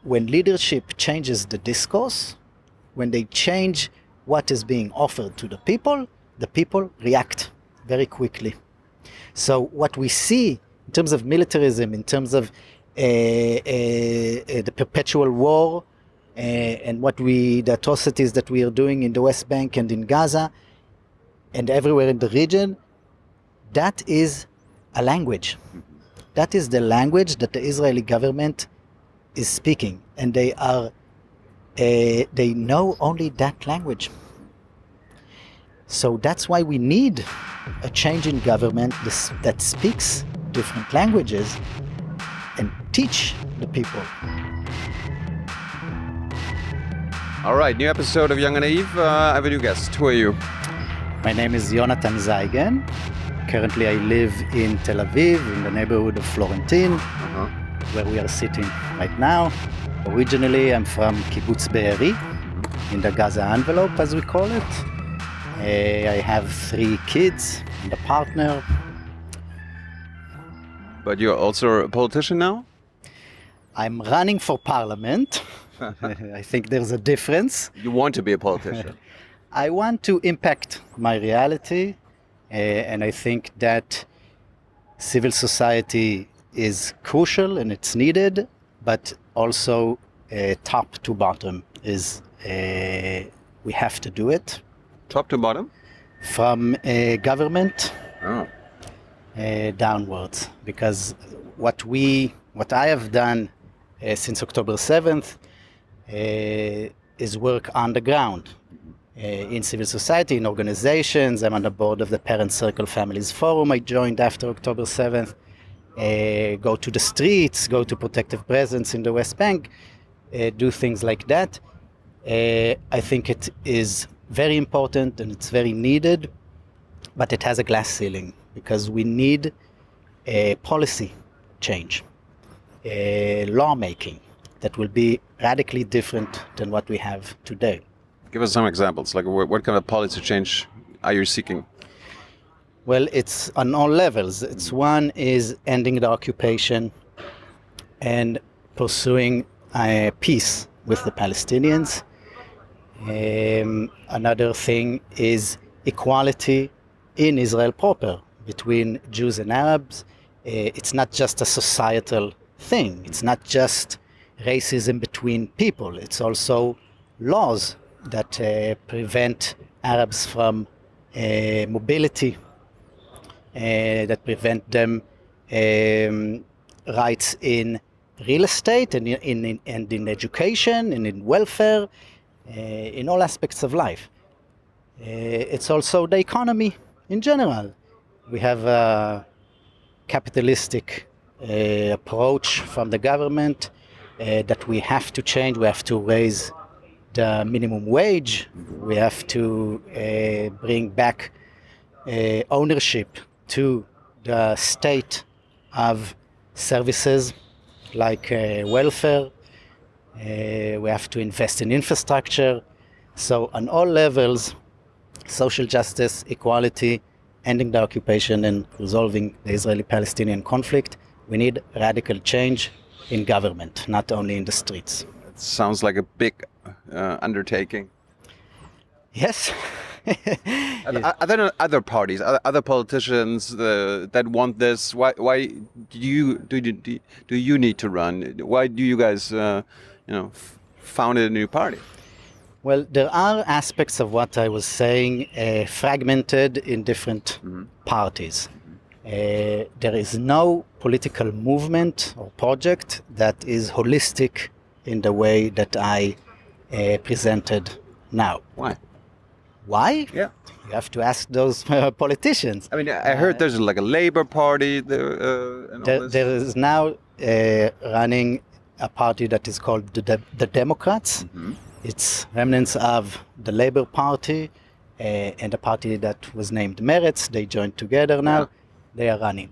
when leadership changes the discourse, when they change what is being offered to the people react very quickly. So what we see in terms of militarism, in terms of the perpetual war, and the atrocities that we are doing in the West Bank and in Gaza and everywhere in the region, that is a language. That is the language that the Israeli government is speaking, and they know only that language. So that's why we need a change in government that speaks different languages and teach the people. All right, new episode of Jung Naive. I have a new guest. Who are you? My name is Yonatan Zeigen. Currently I live in Tel Aviv, in the neighborhood of Florentine, where we are sitting right now. Originally I'm from Kibbutz Be'eri, in the Gaza envelope as we call it. I have 3 kids and a partner. But you're also a politician now? I'm running for parliament. I think there's a difference. You want to be a politician? I want to impact my reality, and I think that civil society is crucial and it's needed, but also top to bottom is we have to do it. Top to bottom? From government downwards, because what I have done since October 7th is work on the ground in civil society, in organizations. I'm on the board of the Parent Circle Families Forum I joined after October 7th. Go to the streets, go to protective presence in the West Bank, do things like that. I think it is very important and it's very needed, but it has a glass ceiling because we need a policy change, lawmaking that will be radically different than what we have today. Give us some examples. Like what kind of policy change are you seeking? Well, it's on all levels. One is ending the occupation and pursuing peace with the Palestinians. Another thing is equality in Israel proper between Jews and Arabs. It's not just a societal thing. It's not just racism between people. It's also laws that prevent Arabs from mobility, that prevent them rights in real estate and in education and in welfare, in all aspects of life. It's also the economy in general. We have a capitalistic approach from the government that we have to change. We have to raise the minimum wage. We have to bring back ownership to the state of services like welfare. We have to invest in infrastructure. So on all levels, social justice, equality, ending the occupation and resolving the Israeli-Palestinian conflict, we need radical change in government, not only in the streets. It sounds like a big undertaking. Yes. Are there other parties, other politicians that want this? Why do you need to run? Why do you guys, founded a new party? Well, there are aspects of what I was saying fragmented in different parties. There is no political movement or project that is holistic in the way that I presented now. Why? Why? Yeah. You have to ask those politicians. I mean, I heard there's like a Labour Party. There is now running a party that is called the Democrats. It's remnants of the Labour Party and a party that was named Meretz. They joined together now. Yeah. They are running.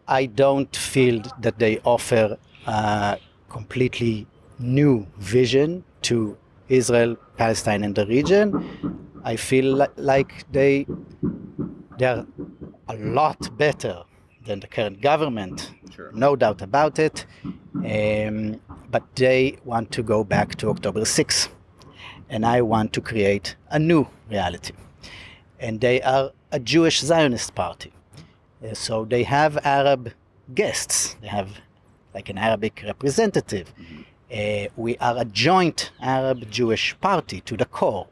I don't feel that they offer a completely new vision to Israel, Palestine, and the region. I feel like they are a lot better than the current government, sure. No doubt about it. but they want to go back to October 6th. And I want to create a new reality. And they are a Jewish Zionist party. So they have Arab guests. They have like an Arabic representative. We are a joint Arab-Jewish party to the core.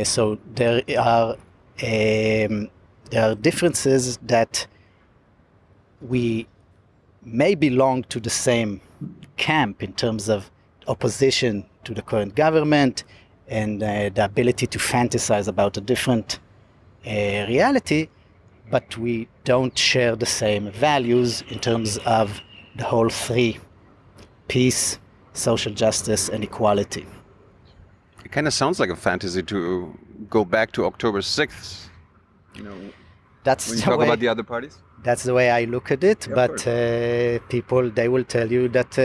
So there are differences that we may belong to the same camp in terms of opposition to the current government and the ability to fantasize about a different reality, but we don't share the same values in terms of the whole three: peace, social justice, and equality. It kind of sounds like a fantasy to go back to October 6th. You know, that's when you talk about the other parties? That's the way I look at it, Yeah, but people, they will tell you that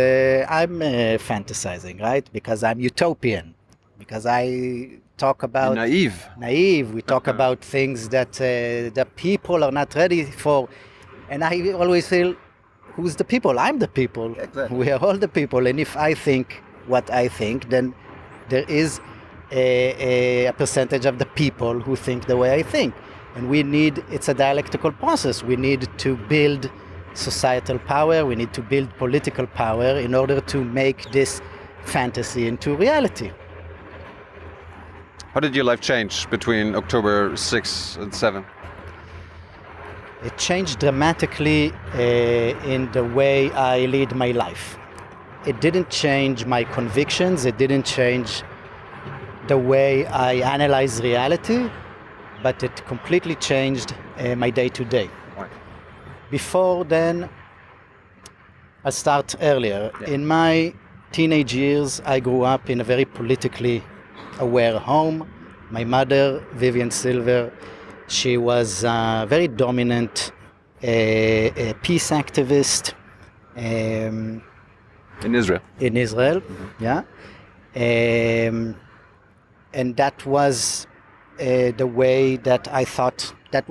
I'm fantasizing, right? Because I'm utopian, because I talk about... Naive. Naive. We talk about things that the people are not ready for. And I always feel, who's the people? I'm the people. Exactly. We are all the people. And if I think what I think, then there is a percentage of the people who think the way I think. And it's a dialectical process. We need to build societal power, we need to build political power in order to make this fantasy into reality. How did your life change between October 6 and 7? It changed dramatically in the way I lead my life. It didn't change my convictions, it didn't change the way I analyze reality, but it completely changed my day-to-day. Why? Before then, I'll start earlier. Yeah. In my teenage years, I grew up in a very politically aware home. My mother, Vivian Silver, she was a very dominant a peace activist In Israel? in Israel, yeah. And that was the way that I thought that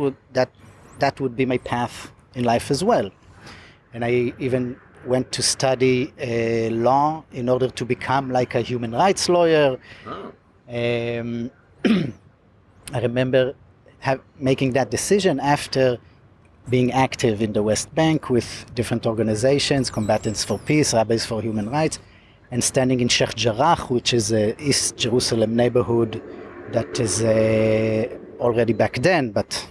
would be my path in life as well. And I even went to study law in order to become like a human rights lawyer. Oh. I remember making that decision after being active in the West Bank with different organizations, Combatants for Peace, Rabbis for Human Rights, and standing in Sheikh Jarrah, which is a East Jerusalem neighborhood that is already back then, but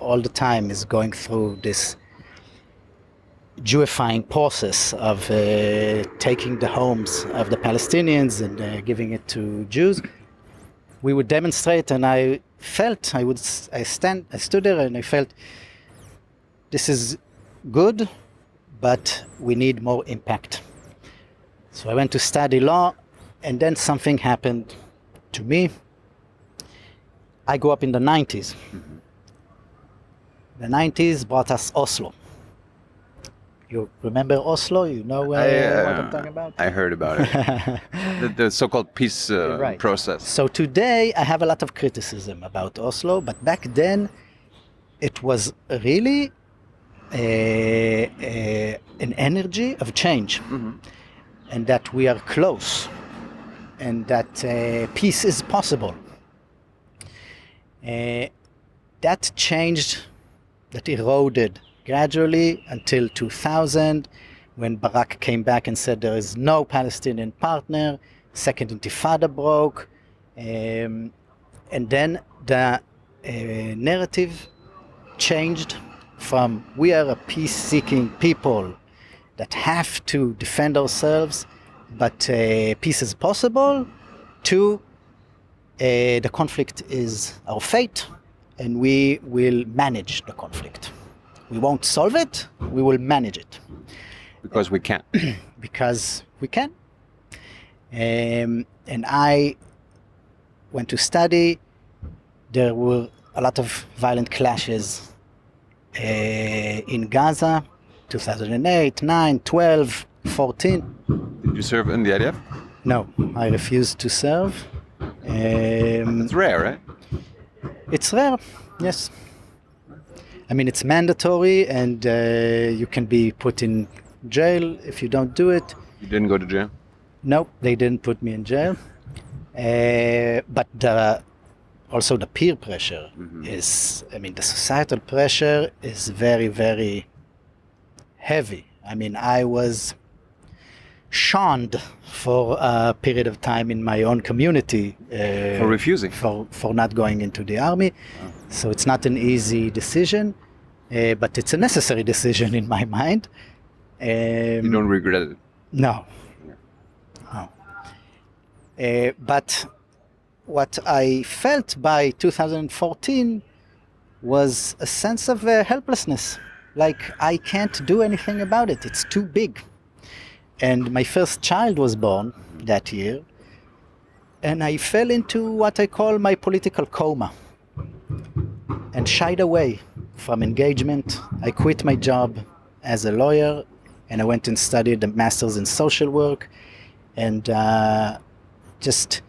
all the time is going through this Jewifying process of taking the homes of the Palestinians and giving it to Jews. We would demonstrate, and I felt I stood there and I felt this is good, but we need more impact. So I went to study law, and then something happened to me. I grew up in the 90s. Mm-hmm. The 90s brought us Oslo. You remember Oslo? You know what I'm talking about? I heard about it. the so-called peace right. process. So today I have a lot of criticism about Oslo, but back then it was really an energy of change, mm-hmm. and that we are close, and that peace is possible. That changed, that eroded gradually until 2000, when Barak came back and said there is no Palestinian partner. Second Intifada broke, and then the narrative changed from we are a peace-seeking people that have to defend ourselves, but peace is possible, to the conflict is our fate, and we will manage the conflict. We won't solve it, we will manage it. Because we can. Because we can. And I went to study. There were a lot of violent clashes in Gaza, 2008, 9, 12, 14. Did you serve in the IDF? No, I refused to serve. It's rare, right? It's rare, yes. I mean, it's mandatory, and you can be put in jail if you don't do it. You didn't go to jail? No, they didn't put me in jail. But also the peer pressure is, the societal pressure is very, very heavy. I was shunned for a period of time in my own community. For refusing? For not going into the army. Oh. So it's not an easy decision, but it's a necessary decision in my mind. You don't regret it? No. No. But what I felt by 2014 was a sense of helplessness. Like, I can't do anything about it. It's too big. And my first child was born that year. And I fell into what I call my political coma and shied away from engagement. I quit my job as a lawyer and I went and studied a master's in social work and just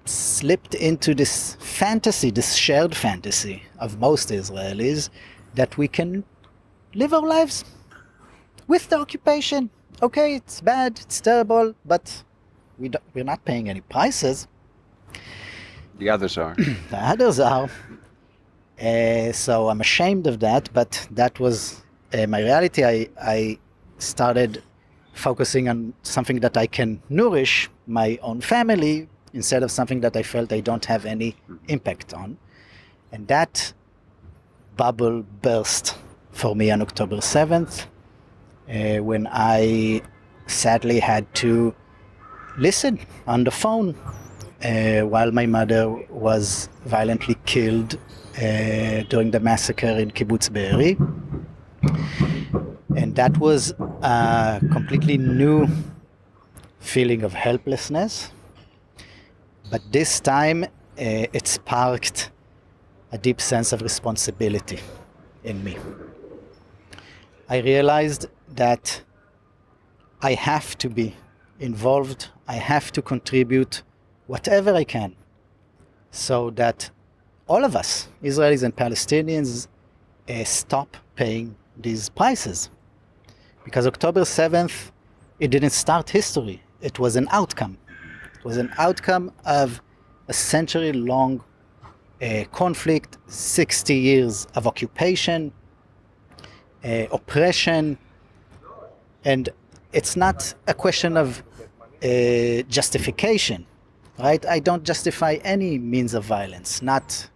slipped into this fantasy, this shared fantasy of most Israelis that we can live our lives with the occupation. Okay, it's bad, it's terrible, but we're not paying any prices. The others are. The others are. So I'm ashamed of that, but that was my reality. I started focusing on something that I can nourish my own family instead of something that I felt I don't have any impact on. And that bubble burst for me on October 7th, when I sadly had to listen on the phone while my mother was violently killed during the massacre in Kibbutz Be'eri. And that was a completely new feeling of helplessness. But this time it sparked a deep sense of responsibility in me. I realized that I have to be involved, I have to contribute whatever I can so that all of us, Israelis and Palestinians, stop paying these prices. Because October 7th, it didn't start history, it was an outcome. It was an outcome of a century-long conflict, 60 years of occupation, oppression, and it's not a question of justification, right? I don't justify any means of violence, not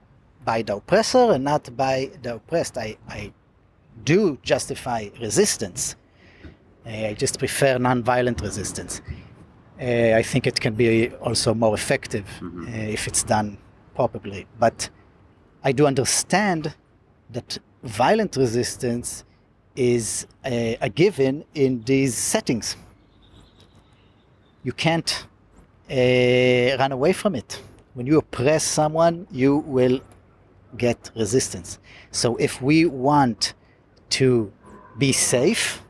by the oppressor and not by the oppressed. I do justify resistance. I just prefer non-violent resistance. I think it can be also more effective if it's done properly. But I do understand that violent resistance is a given in these settings. You can't run away from it. When you oppress someone, you will get resistance. So if we want to be safe,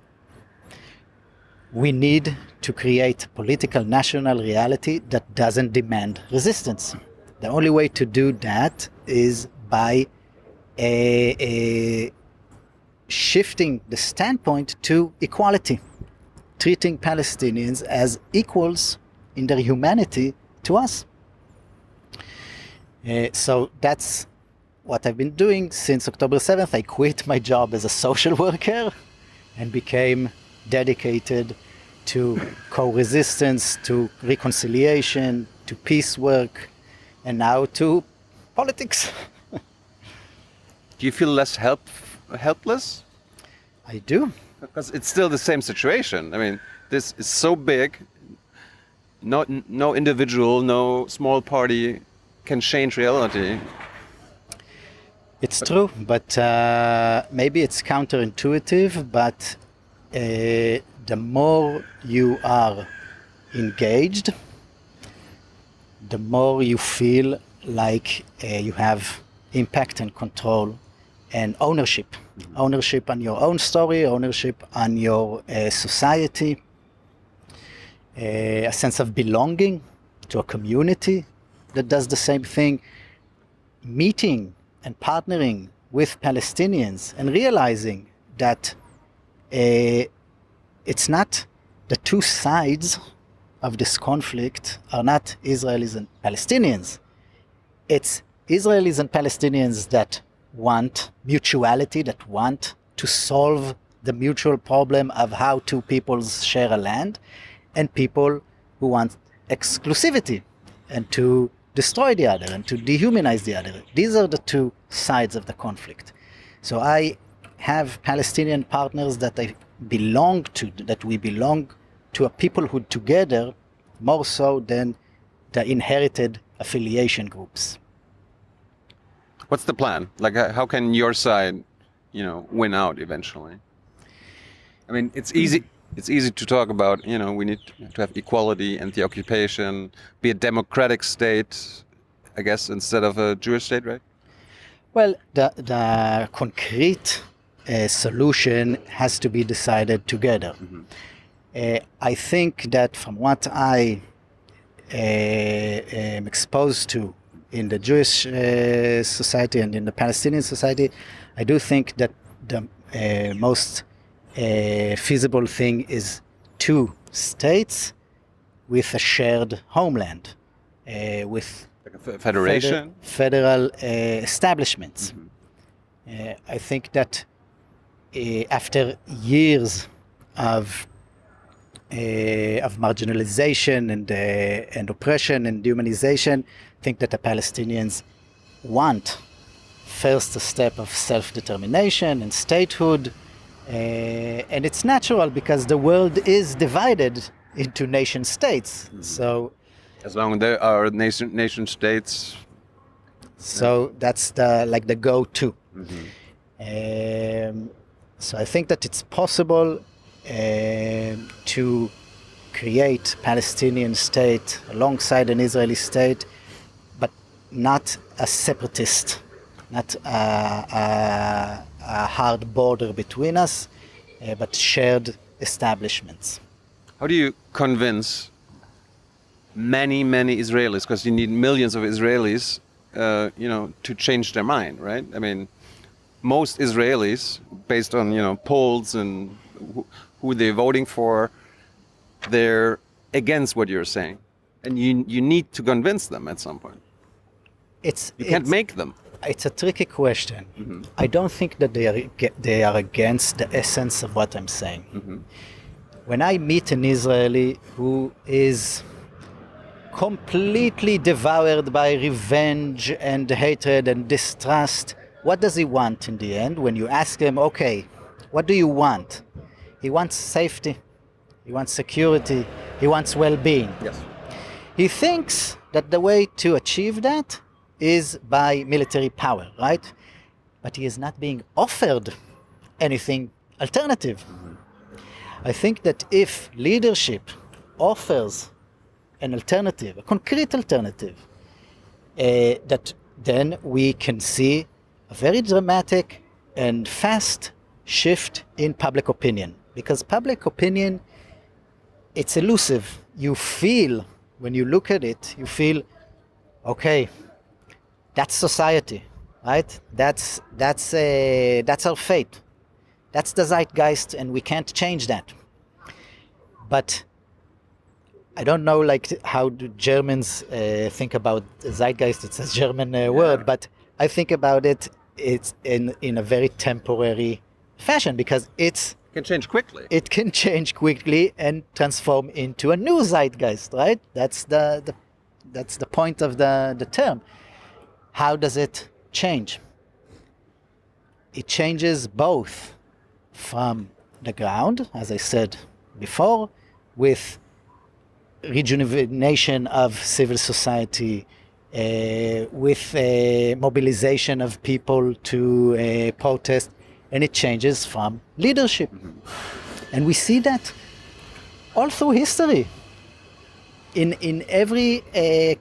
we need to create political national reality that doesn't demand resistance. The only way to do that is by shifting the standpoint to equality, treating Palestinians as equals in their humanity to us. So that's what I've been doing since October 7th. I quit my job as a social worker and became dedicated to co-resistance, to reconciliation, to peace work, and now to politics. Do you feel less helpless? I do. Because it's still the same situation. I mean, this is so big, no individual, no small party can change reality. It's true, but maybe it's counterintuitive, but the more you are engaged, the more you feel like you have impact and control and ownership. Ownership on your own story, ownership on your society, a sense of belonging to a community that does the same thing, meeting and partnering with Palestinians and realizing that it's not the two sides of this conflict are not Israelis and Palestinians. It's Israelis and Palestinians that want mutuality, that want to solve the mutual problem of how two peoples share a land, and people who want exclusivity and to destroy the other and to dehumanize the other. These are the two sides of the conflict. So I have Palestinian partners that I belong to, that we belong to a peoplehood together, more so than the inherited affiliation groups. What's the plan? Like, how can your side, win out eventually? I mean, it's easy. It's easy to talk about, we need to have equality and the occupation, be a democratic state, I guess, instead of a Jewish state, right? Well, the concrete solution has to be decided together. Mm-hmm. I think that from what I am exposed to in the Jewish society and in the Palestinian society, I do think that the most feasible thing is two states with a shared homeland, with like a federation, federal establishments. Mm-hmm. I think that after years of marginalization and oppression and dehumanization, I think that the Palestinians want first a step of self-determination and statehood. And it's natural because the world is divided into nation states. Mm-hmm. So, as long as there are nation states, so that's the go-to. Mm-hmm. So I think that it's possible to create Palestinian state alongside an Israeli state, but not a separatist, not a hard border between us, but shared establishments. How do you convince many Israelis, because you need millions of Israelis, to change their mind, right? I mean, most Israelis, based on polls and who they're voting for, they're against what you're saying, and you need to convince them at some point. You can't make them. It's a tricky question. Mm-hmm. I don't think that they are against the essence of what I'm saying. Mm-hmm. When I meet an Israeli who is completely devoured by revenge and hatred and distrust, what does he want in the end? When you ask him, okay, what do you want? He wants safety, he wants security, he wants well-being. Yes. He thinks that the way to achieve that is by military power, right? But he is not being offered anything alternative. Mm-hmm. I think that if leadership offers an alternative, a concrete alternative, that then we can see a very dramatic and fast shift in public opinion. Because public opinion, it's elusive. You feel, when you look at it, you feel, okay, that's society, right? That's our fate. That's the zeitgeist, and we can't change that. But I don't know, how do Germans think about zeitgeist? It's a German word, but I think about it's in a very temporary fashion, because it can change quickly. It can change quickly and transform into a new zeitgeist, right? That's the point of the term. How does it change? It changes both from the ground, as I said before, with rejuvenation of civil society, with mobilization of people to protest, and it changes from leadership. Mm-hmm. And we see that all through history. In every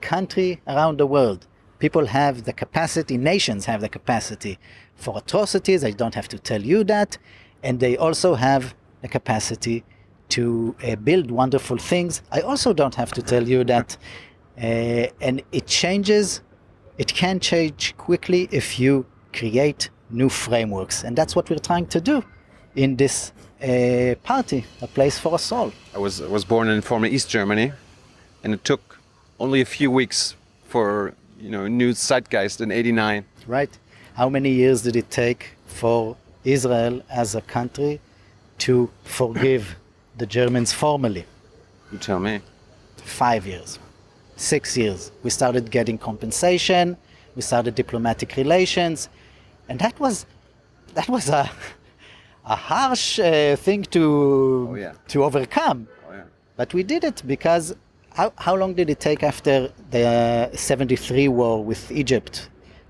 country around the world, people have the capacity, nations have the capacity for atrocities, I don't have to tell you that, and they also have the capacity to build wonderful things. I also don't have to tell you that. And it changes, it can change quickly if you create new frameworks. And that's what we're trying to do in this party, a place for us all. I was born in former East Germany, and it took only a few weeks for new zeitgeist in '89. Right? How many years did it take for Israel as a country to forgive the Germans formally? You tell me. 5 years, 6 years. We started getting compensation. We started diplomatic relations, and that was a harsh thing to overcome. Oh, yeah. But we did it because how long did it take after the 73 war with Egypt,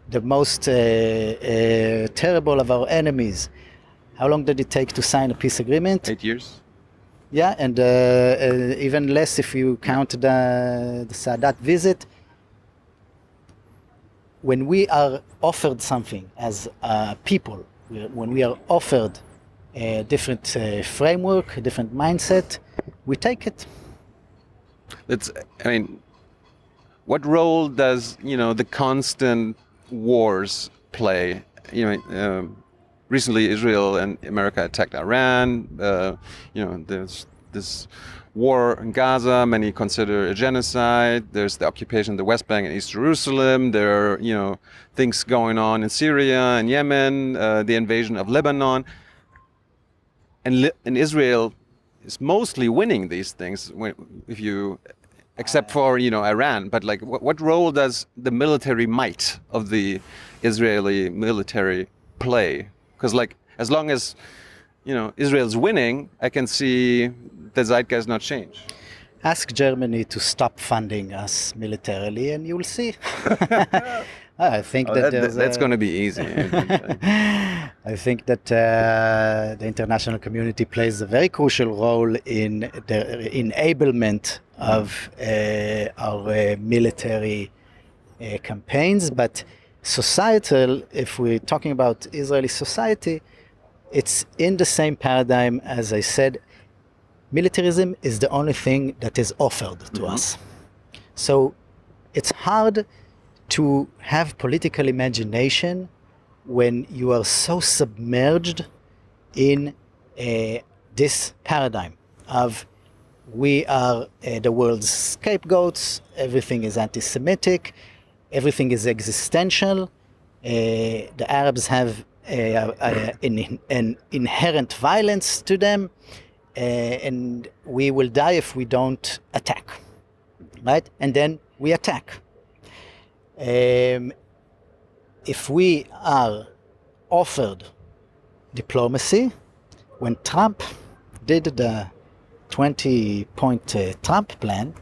the most terrible of our enemies? How long did it take to sign a peace agreement? 8 years. Yeah, and even less if you count the Sadat visit. When we are offered something as people, when we are offered a different framework, a different mindset, we take it. What role does the constant wars play? Recently, Israel and America attacked Iran. There's this war in Gaza. Many consider a genocide. There's the occupation of the West Bank and East Jerusalem. There are things going on in Syria and Yemen. The invasion of Lebanon, and Israel is mostly winning these things. If you except for Iran, but what role does the military might of the Israeli military play? Because as long as Israel's winning, I can see the zeitgeist not change. Ask Germany to stop funding us militarily, and you'll see. I think that's going to be easy. I think that the international community plays a very crucial role in the enablement of our military campaigns, but societal, if we're talking about Israeli society, it's in the same paradigm as I said. Militarism is the only thing that is offered to us. So it's hard to have political imagination when you are so submerged in this paradigm of we are the world's scapegoats, everything is anti-Semitic, everything is existential. The Arabs have an inherent violence to them, and we will die if we don't attack, right? And then we attack. If we are offered diplomacy, when Trump did the 20-point Trump plan,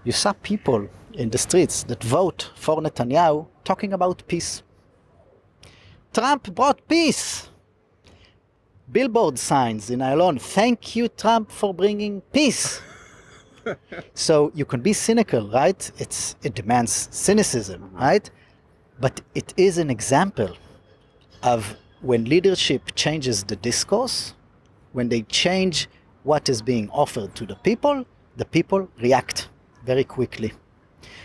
you saw people in the streets that vote for Netanyahu talking about peace. Trump brought peace. Billboard signs in Ireland, thank you, Trump, for bringing peace. So you can be cynical, right? It demands cynicism, right? But it is an example of when leadership changes the discourse, when they change what is being offered to the people react very quickly.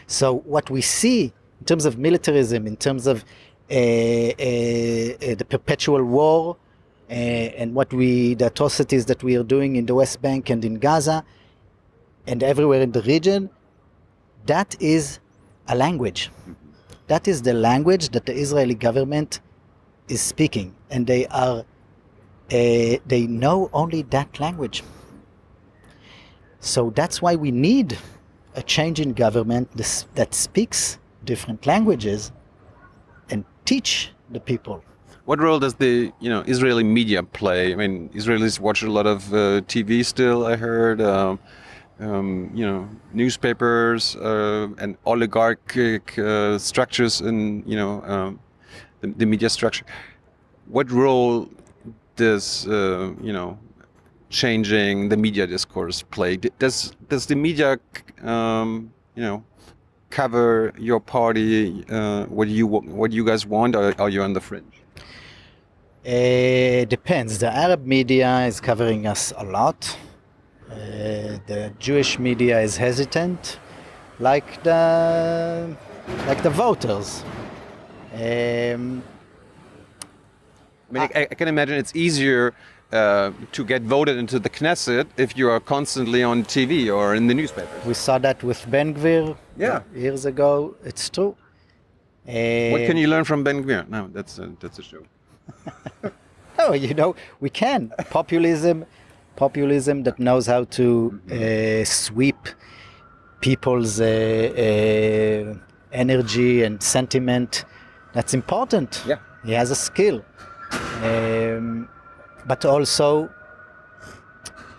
So what we see in terms of militarism, in terms of the perpetual war, and the atrocities that we are doing in the West Bank and in Gaza and everywhere in the region, that is a language. That is the language that the Israeli government is speaking, and they know only that language. So that's why we need a change in government that speaks different languages and teach the people. What role does the Israeli media play? I mean, Israelis watch a lot of TV still, I heard. Newspapers and oligarchic structures in the media structure. What role does changing the media discourse play? Does the media cover your party? What you guys want, or are you on the fringe? Depends. The Arab media is covering us a lot. The Jewish media is hesitant, like the voters. I can imagine it's easier to get voted into the Knesset if you are constantly on TV or in the newspapers. We saw that with Ben Gvir years ago. It's true. What can you learn from Ben Gvir? No, that's a show. Oh, we can. Populism that knows how to sweep people's energy and sentiment. That's important. Yeah. He has a skill. But also,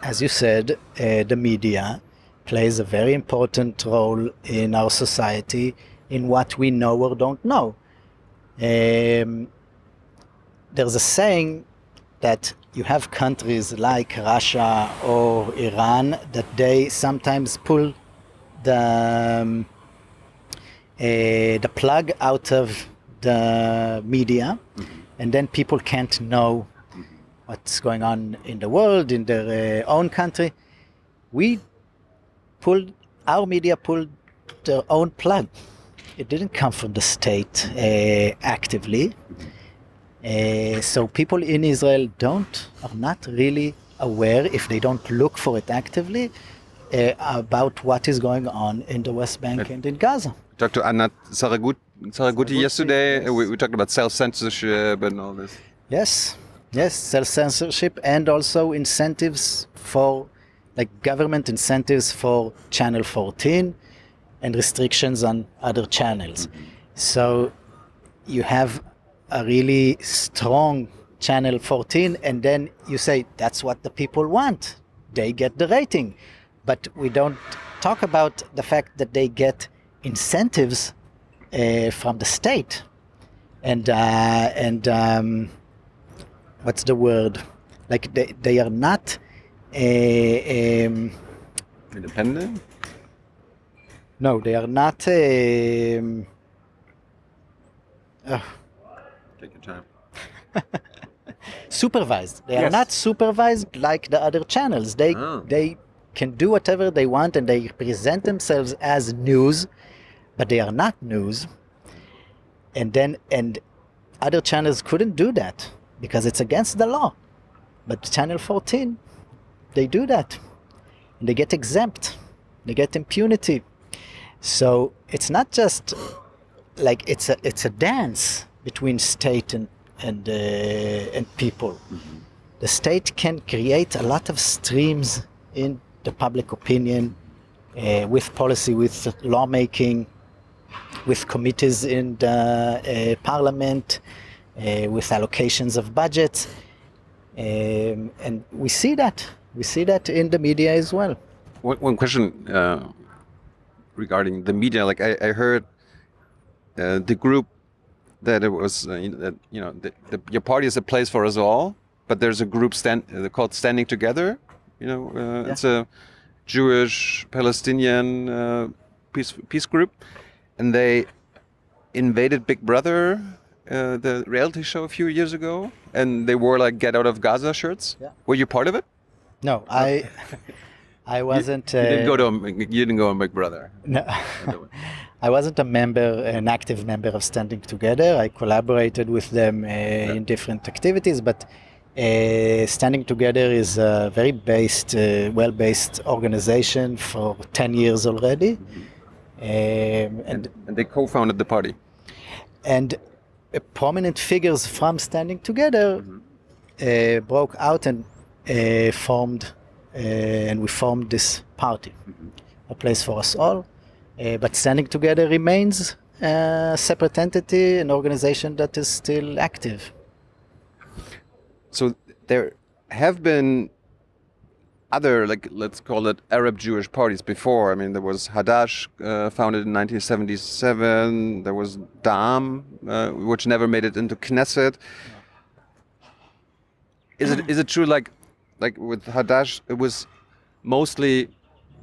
as you said, the media plays a very important role in our society in what we know or don't know. There's a saying that you have countries like Russia or Iran that they sometimes pull the plug out of the media, and then people can't know what's going on in the world, in their own country. Our media pulled their own plug. It didn't come from the state actively. So people in Israel are not really aware, if they don't look for it actively, about what is going on in the West Bank and in Gaza. Talked to Anat Saraguti yesterday. Yes. We talked about self-censorship and all this. Yes, self-censorship and also incentives government incentives for Channel 14 and restrictions on other channels. So you have a really strong Channel 14, and then you say that's what the people want. They get the rating. But we don't talk about the fact that they get incentives from the state. And what's the word? Like they are not independent? No, they are not. Take your time. Supervised. They are not supervised like the other channels. They can do whatever they want, and they present themselves as news, but they are not news. And other channels couldn't do that because it's against the law. But Channel 14, they do that. And they get exempt. They get impunity. So it's not just like it's a dance between state and people. The state can create a lot of streams in the public opinion, with policy, with lawmaking, with committees in the parliament, with allocations of budgets, and we see that in the media as well. One question regarding the media, like I heard the group that it was your party is a place for us all, but there's a group called Standing Together. It's a Jewish Palestinian peace group, and they invaded Big Brother, the reality show, a few years ago, and they wore like "Get Out of Gaza" shirts. Yeah. Were you part of it? No, I wasn't. You didn't go on Big Brother. No, I wasn't an active member of Standing Together. I collaborated with them in different activities, but Standing Together is a very well-based organization for 10 years already. And they co-founded the party. And prominent figures from Standing Together broke out and formed, and we formed this party, a place for us all. But Standing Together remains a separate entity, an organization that is still active. So there have been other, let's call it Arab Jewish parties before. I mean, there was Hadash, founded in 1977. There was Da'am, which never made it into Knesset. Is it true, like with Hadash, it was mostly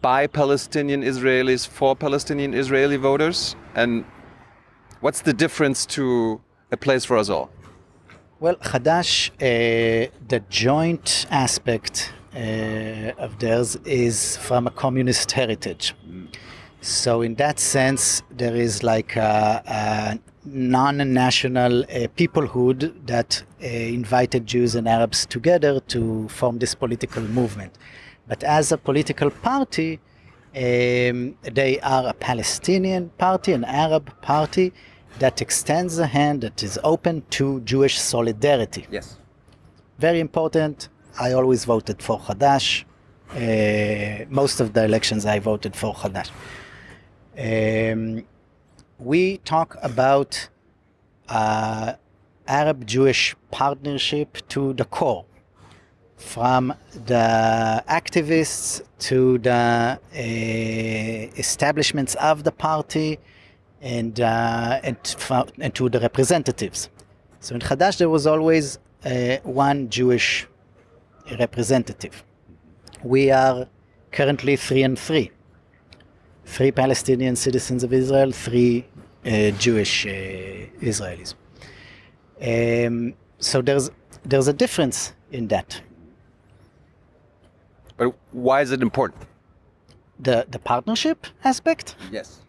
by Palestinian Israelis for Palestinian Israeli voters? And what's the difference to a place for us all? Well, Hadash, the joint aspect of theirs is from a communist heritage. So in that sense, there is like a non-national peoplehood that invited Jews and Arabs together to form this political movement. But as a political party, they are a Palestinian party, an Arab party that extends a hand, that is open to Jewish solidarity. Yes. Very important. I always voted for Hadash. Most of the elections I voted for Hadash. We talk about Arab-Jewish partnership to the core, from the activists to the establishments of the party and to the representatives. So in Hadash there was always one Jewish representative. We are currently 3 and 3. 3 Palestinian citizens of Israel, 3 Jewish Israelis. So there's a difference in that. But why is it important? The partnership aspect? Yes.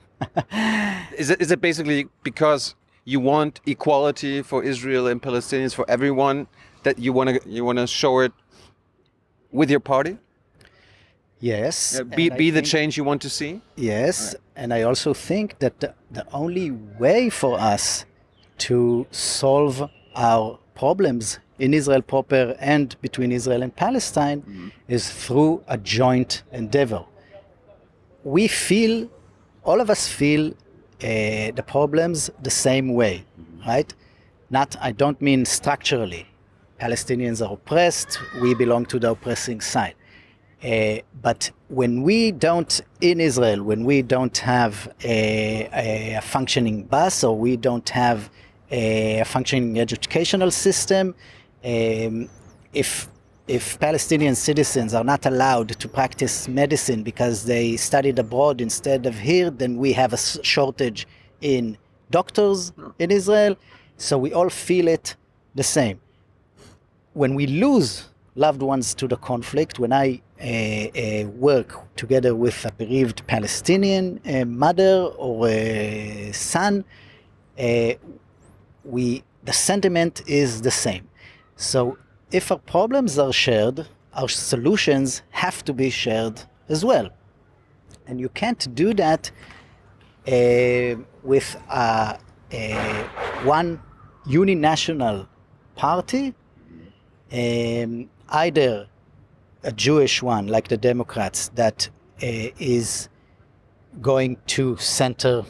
Is it basically because you want equality for Israel and Palestinians, for everyone, that you want to show it with your party? Yes. Be the change you want to see? Yes, right. And I also think that the only way for us to solve our problems in Israel proper and between Israel and Palestine is through a joint endeavor. We feel, all of us feel the problems the same way, right? I don't mean structurally. Palestinians are oppressed, we belong to the oppressing side. But when we don't, in Israel, when we don't have a functioning bus, or we don't have a functioning educational system, if Palestinian citizens are not allowed to practice medicine because they studied abroad instead of here, then we have a shortage in doctors in Israel. So we all feel it the same. When we lose loved ones to the conflict, when I work together with a bereaved Palestinian mother or a son, the sentiment is the same. So if our problems are shared, our solutions have to be shared as well. And you can't do that with one uninational party, either a Jewish one like the Democrats that is going to center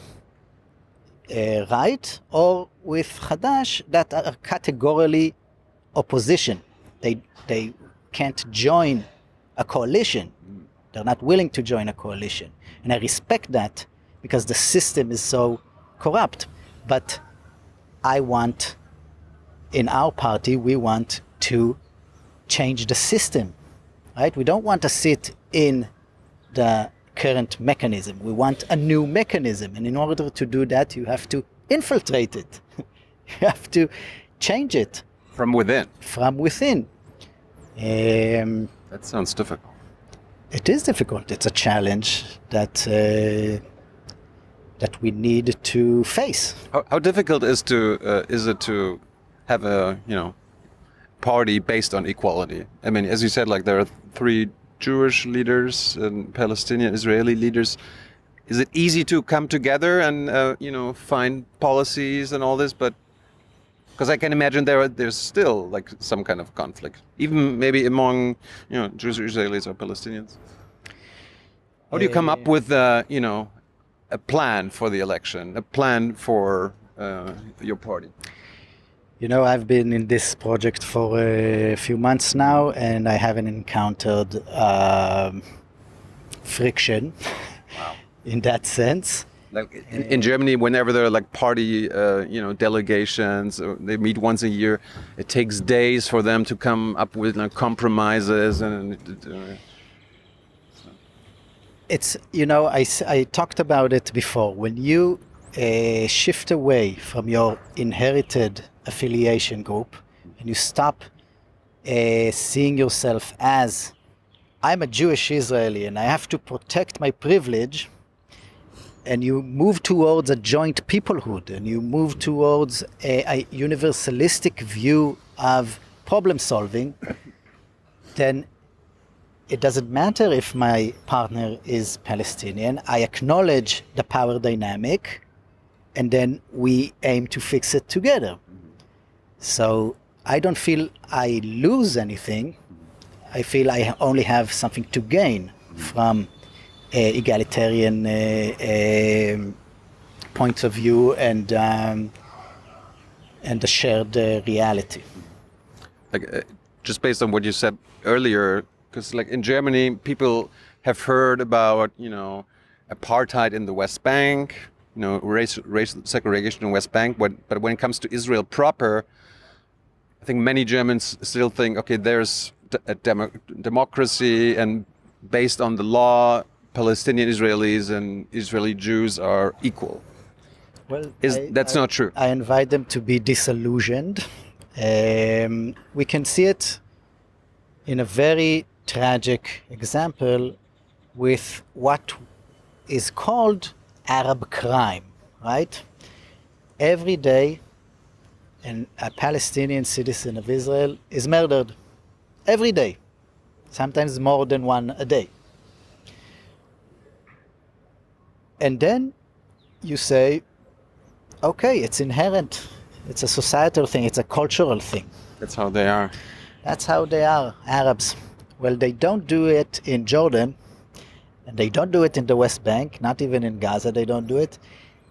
right, or with Hadash that are categorically opposition. They can't join a coalition. They're not willing to join a coalition. And I respect that because the system is so corrupt. But in our party, we want to change the system, right? We don't want to sit in the current mechanism. We want a new mechanism. And in order to do that, you have to infiltrate it. You have to change it. From within? From within. That sounds difficult. It is difficult. It's a challenge that we need to face. How difficult is it to have a party based on equality? I mean, as you said, like there are 3 Jewish leaders and Palestinian Israeli leaders. Is it easy to come together and find policies and all this? But because I can imagine there's still like some kind of conflict, even maybe among Jews, Israelis, or Palestinians. How do you come up with a plan for the election, a plan for your party? I've been in this project for a few months now, and I haven't encountered friction. Wow. In that sense. Like in Germany, whenever there are like party, delegations, or they meet once a year, it takes days for them to come up with compromises It's, I talked about it before. When you shift away from your inherited affiliation group and you stop seeing yourself as, I'm a Jewish Israeli and I have to protect my privilege, and you move towards a joint peoplehood, and you move towards a universalistic view of problem solving, then it doesn't matter if my partner is Palestinian. I acknowledge the power dynamic, and then we aim to fix it together. So I don't feel I lose anything. I feel I only have something to gain from egalitarian points of view and the shared reality. Like just based on what you said earlier, because like in Germany, people have heard about apartheid in the West Bank, race segregation in the West Bank, but when it comes to Israel proper, I think many Germans still think, okay, there's a democracy, and based on the law, Palestinian Israelis and Israeli Jews are equal. Well, that's not true. I invite them to be disillusioned. We can see it in a very tragic example with what is called Arab crime, right? Every day, a Palestinian citizen of Israel is murdered. Every day. Sometimes more than one a day. And then you say, okay, it's inherent. It's a societal thing. It's a cultural thing. That's how they are. That's how they are, Arabs. Well, they don't do it in Jordan, and they don't do it in the West Bank, not even in Gaza they don't do it.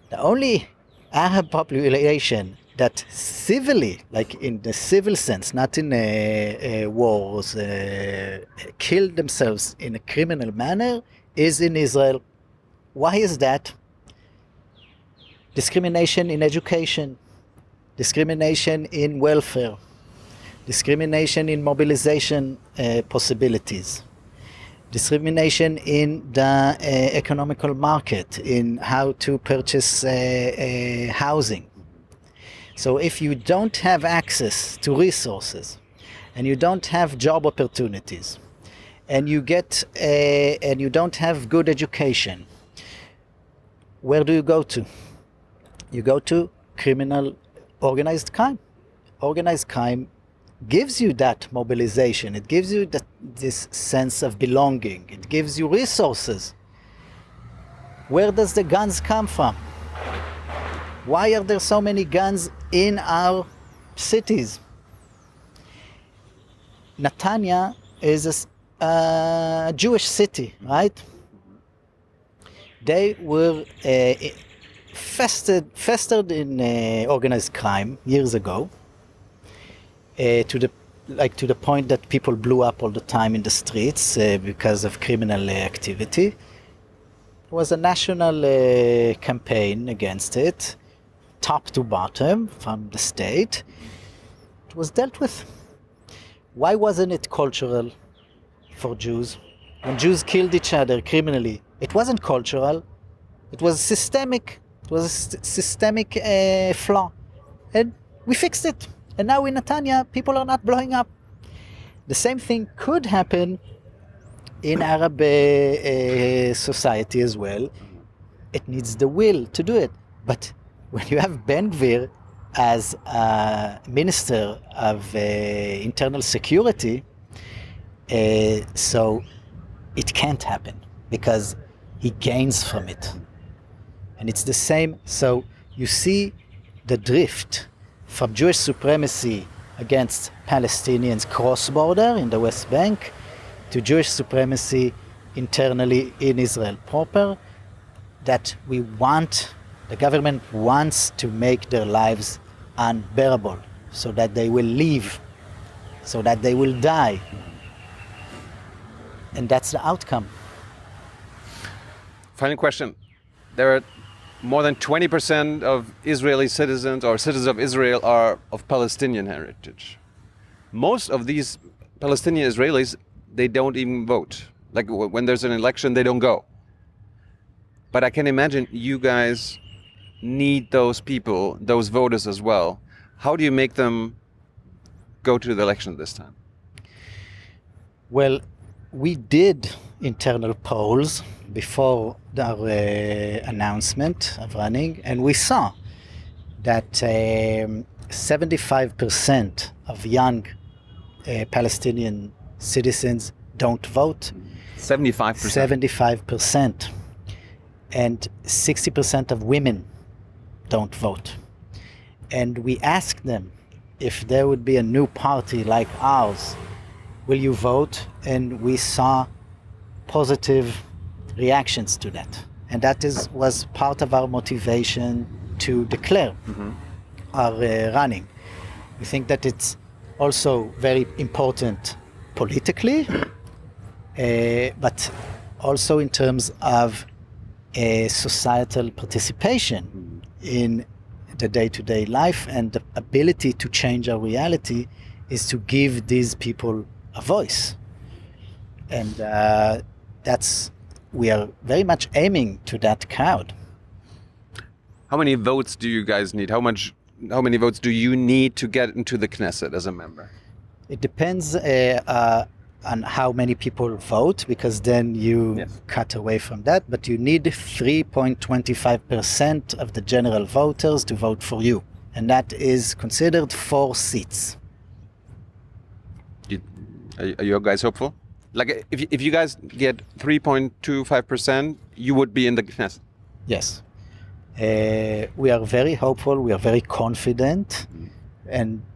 The only Arab population that civilly, like in the civil sense, not in wars, kill themselves in a criminal manner is in Israel. Why is that? Discrimination in education, discrimination in welfare, discrimination in mobilization possibilities, discrimination in the economical market, in how to purchase housing. So if you don't have access to resources, and you don't have job opportunities, and you don't have good education, where do you go to? You go to criminal organized crime. Organized crime gives you that mobilization. It gives you this sense of belonging. It gives you resources. Where does the guns come from? Why are there so many guns in our cities? Netanya is a Jewish city, right? They were festered in organized crime years ago, to the point that people blew up all the time in the streets because of criminal activity. There was a national campaign against it, top to bottom, from the state. It was dealt with. Why wasn't it cultural for Jews? When Jews killed each other criminally, it wasn't cultural. It was systemic. It was a systemic flaw. And we fixed it. And now in Netanya, people are not blowing up. The same thing could happen in Arab society as well. It needs the will to do it. But when you have Ben Gvir as Minister of Internal Security, so it can't happen because he gains from it. And it's the same. So you see the drift from Jewish supremacy against Palestinians cross-border in the West Bank to Jewish supremacy internally in Israel proper, that the government wants to make their lives unbearable so that they will leave, so that they will die. And that's the outcome. Final question. There are more than 20% of Israeli citizens or citizens of Israel are of Palestinian heritage. Most of these Palestinian Israelis, they don't even vote. Like when there's an election, they don't go. But I can imagine you guys need those people, those voters as well. How do you make them go to the election this time? Well, we did internal polls before our announcement of running, and we saw that 75% of young Palestinian citizens don't vote. 75%. 75%. And 60% of women don't vote. And we asked them, if there would be a new party like ours, will you vote? And we saw positive reactions to that. And that was part of our motivation to declare our running. We think that it's also very important politically, but also in terms of societal participation in the day-to-day life, and the ability to change our reality is to give these people a voice. And we are very much aiming to that crowd. How many votes do you guys need? How many votes do you need to get into the Knesset as a member? It depends on how many people vote, because then you cut away from that, but you need 3.25% of the general voters to vote for you, and that is considered 4 seats. Are you guys hopeful? Like, if you guys get 3.25%, you would be in the Knesset? Yes. We are very hopeful, we are very confident,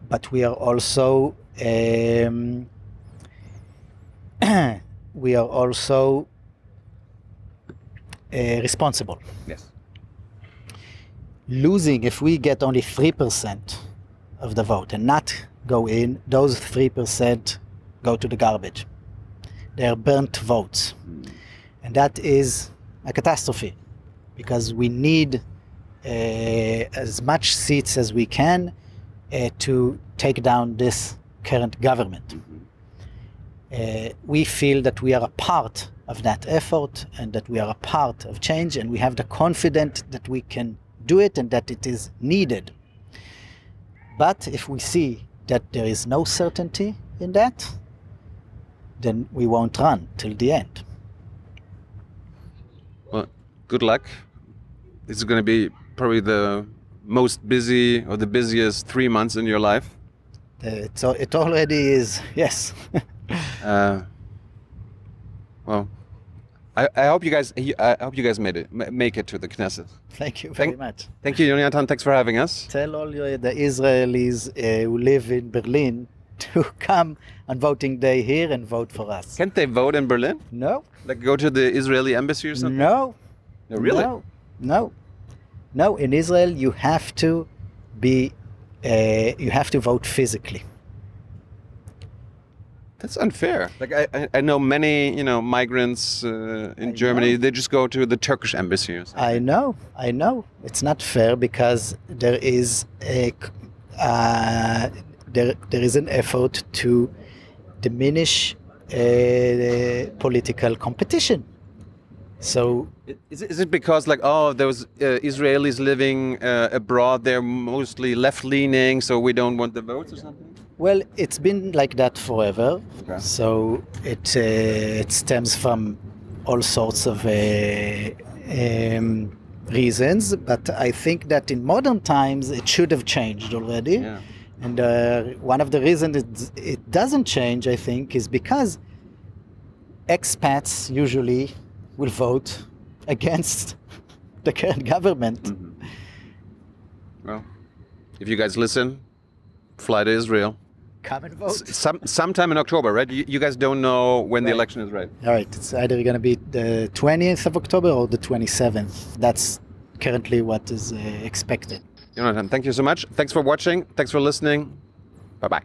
but we are also responsible. Yes. Losing, if we get only 3% of the vote and not go in, those 3% go to the garbage. They are burnt votes. And that is a catastrophe, because we need as much seats as we can to take down this current government. We feel that we are a part of that effort, and that we are a part of change, and we have the confidence that we can do it and that it is needed. But if we see that there is no certainty in that, then we won't run till the end. Well, good luck. This is going to be probably the most busy or the busiest 3 months in your life. It already is, yes. Well, I hope you guys make it to the Knesset. Thank you very much. Thank you, Yonatan. Thanks for having us. Tell all the Israelis who live in Berlin to come on voting day here and vote for us. Can't they vote in Berlin? No. Like go to the Israeli embassy or something? No. No, really? No. In Israel, you have to vote physically. That's unfair. Like I know many, migrants in Germany. They just go to the Turkish embassy or something. I know. It's not fair, because there is an effort to diminish political competition. So is it because those Israelis living abroad, they're mostly left-leaning, so we don't want the votes or something? Well, it's been like that forever. Okay. So it stems from all sorts of reasons, but I think that in modern times it should have changed already. Yeah. And one of the reasons it doesn't change, I think, is because expats usually will vote against the current government. Mm-hmm. Well, if you guys listen, fly to Israel. Come and vote. Sometime in October, right? You guys don't know when the election is, right? All right. It's either going to be the 20th of October or the 27th. That's currently what is expected. Yonatan, thank you so much. Thanks for watching. Thanks for listening. Bye-bye.